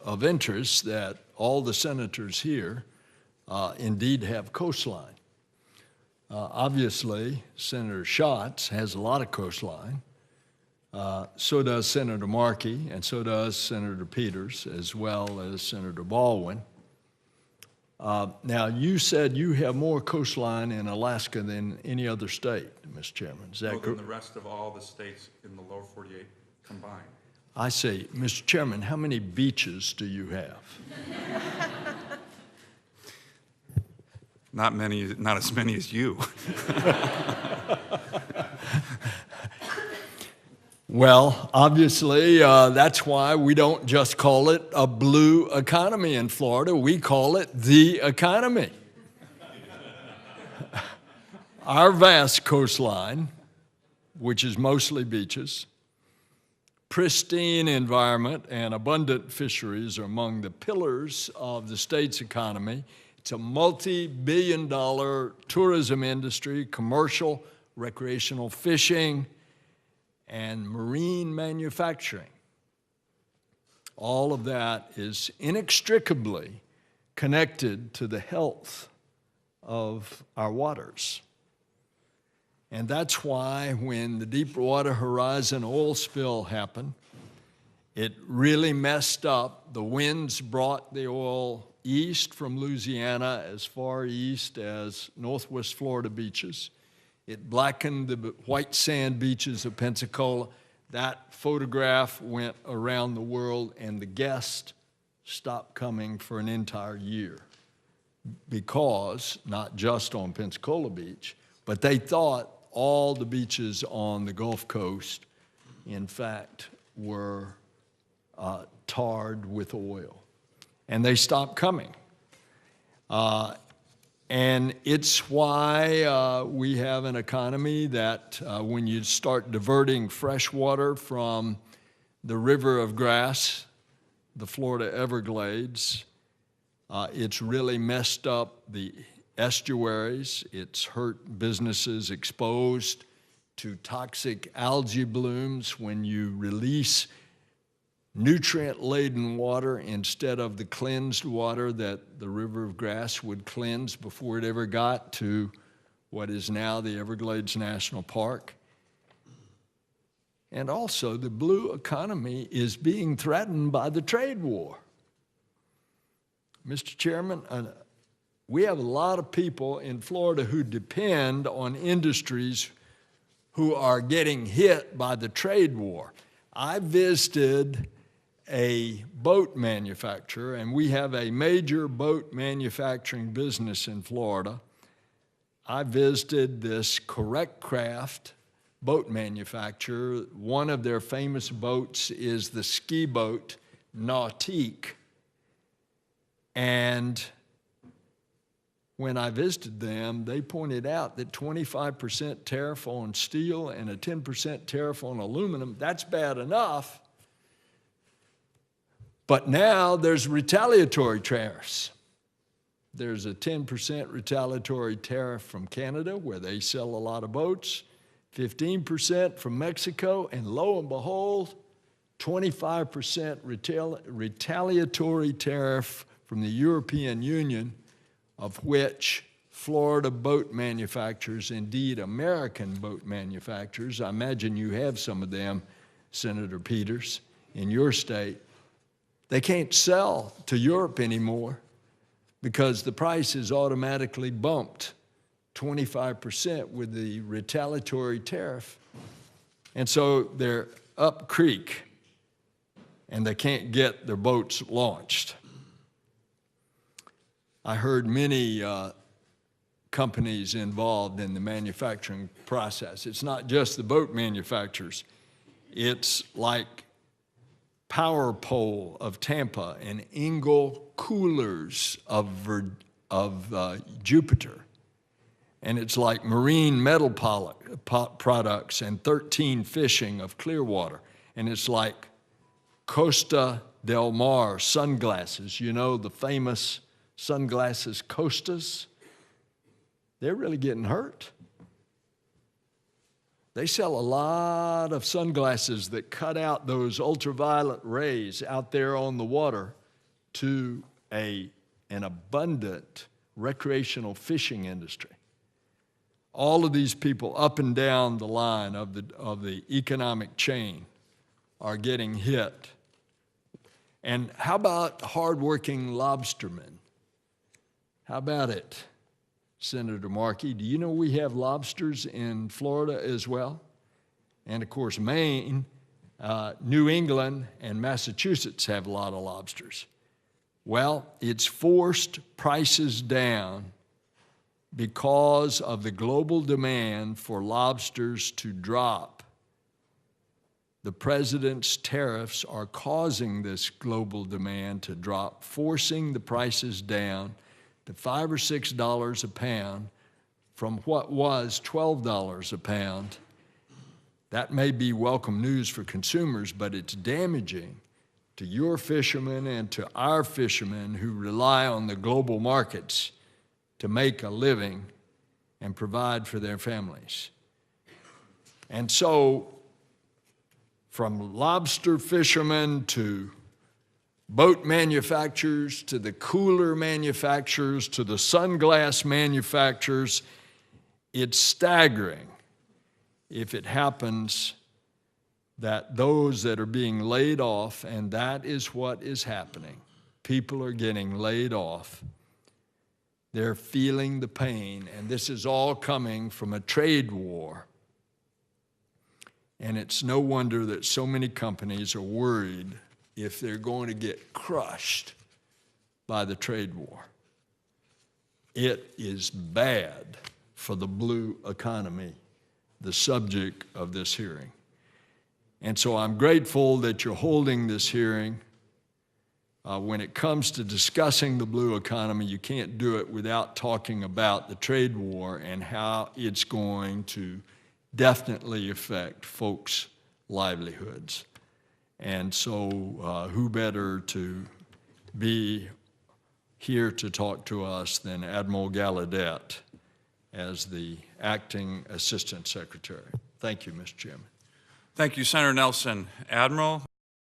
of interest that all the senators here indeed have coastline. Obviously, Senator Schatz has a lot of coastline. So does Senator Markey, and so does Senator Peters, as well as Senator Baldwin. Now, you said you have more coastline in Alaska than any other state, Mr. Chairman. Is that correct? More than the rest of all the states in the lower 48 combined. I say, Mr. Chairman, how many beaches do you have? Not many, not as many as you. Well, obviously, that's why we don't just call it a blue economy in Florida. We call it the economy. Our vast coastline, which is mostly beaches, pristine environment, and abundant fisheries are among the pillars of the state's economy. It's a multi-billion-dollar tourism industry, commercial, recreational fishing, and marine manufacturing. All of that is inextricably connected to the health of our waters. And that's why when the Deepwater Horizon oil spill happened, it really messed up. The winds brought the oil east from Louisiana as far east as northwest Florida beaches. It blackened the white sand beaches of Pensacola. That photograph went around the world, and the guests stopped coming for an entire year because, not just on Pensacola Beach, but they thought all the beaches on the Gulf Coast, in fact, were tarred with oil. And they stopped coming. And it's why we have an economy that when you start diverting fresh water from the river of grass, the Florida Everglades, it's really messed up the estuaries. It's hurt businesses exposed to toxic algae blooms when you release nutrient-laden water instead of the cleansed water that the river of grass would cleanse before it ever got to what is now the Everglades National Park. And also, the blue economy is being threatened by the trade war. Mr. Chairman, we have a lot of people in Florida who depend on industries who are getting hit by the trade war. I visited a boat manufacturer, and we have a major boat manufacturing business in Florida. I visited this Correct Craft boat manufacturer. One of their famous boats is the ski boat Nautique. And when I visited them, they pointed out that 25% tariff on steel and a 10% tariff on aluminum, that's bad enough. But now there's retaliatory tariffs. There's a 10% retaliatory tariff from Canada, where they sell a lot of boats, 15% from Mexico, and lo and behold, 25% retaliatory tariff from the European Union, of which Florida boat manufacturers, indeed American boat manufacturers, I imagine you have some of them, Senator Peters, in your state, they can't sell to Europe anymore because the price is automatically bumped 25% with the retaliatory tariff. And so they're up creek and they can't get their boats launched. I heard many companies involved in the manufacturing process. It's not just the boat manufacturers. It's like Power Pole of Tampa and Engel Coolers of Jupiter. And it's like Marine Metal Products and 13 Fishing of Clearwater. And it's like Costa del Mar sunglasses, you know, the famous sunglasses Costas. They're really getting hurt. They sell a lot of sunglasses that cut out those ultraviolet rays out there on the water to an abundant recreational fishing industry. All of these people up and down the line of the economic chain are getting hit. And how about hardworking lobstermen? How about it, Senator Markey? Do you know we have lobsters in Florida as well? And of course, Maine, New England, and Massachusetts have a lot of lobsters. Well, it's forced prices down because of the global demand for lobsters to drop. The president's tariffs are causing this global demand to drop, forcing the prices down to $5 or $6 a pound from what was $12 a pound. That may be welcome news for consumers, but it's damaging to your fishermen and to our fishermen who rely on the global markets to make a living and provide for their families. And so, from lobster fishermen to boat manufacturers to the cooler manufacturers to the sunglass manufacturers, it's staggering if it happens that those that are being laid off, and that is what is happening, people are getting laid off. They're feeling the pain, and this is all coming from a trade war. And it's no wonder that so many companies are worried if they're going to get crushed by the trade war. It is bad for the blue economy, the subject of this hearing. And so I'm grateful that you're holding this hearing. When it comes to discussing the blue economy, you can't do it without talking about the trade war and how it's going to definitely affect folks' livelihoods. And so who better to be here to talk to us than Admiral Gallaudet as the acting Assistant Secretary. Thank you, Mr. Chairman. Thank you, Senator Nelson. Admiral,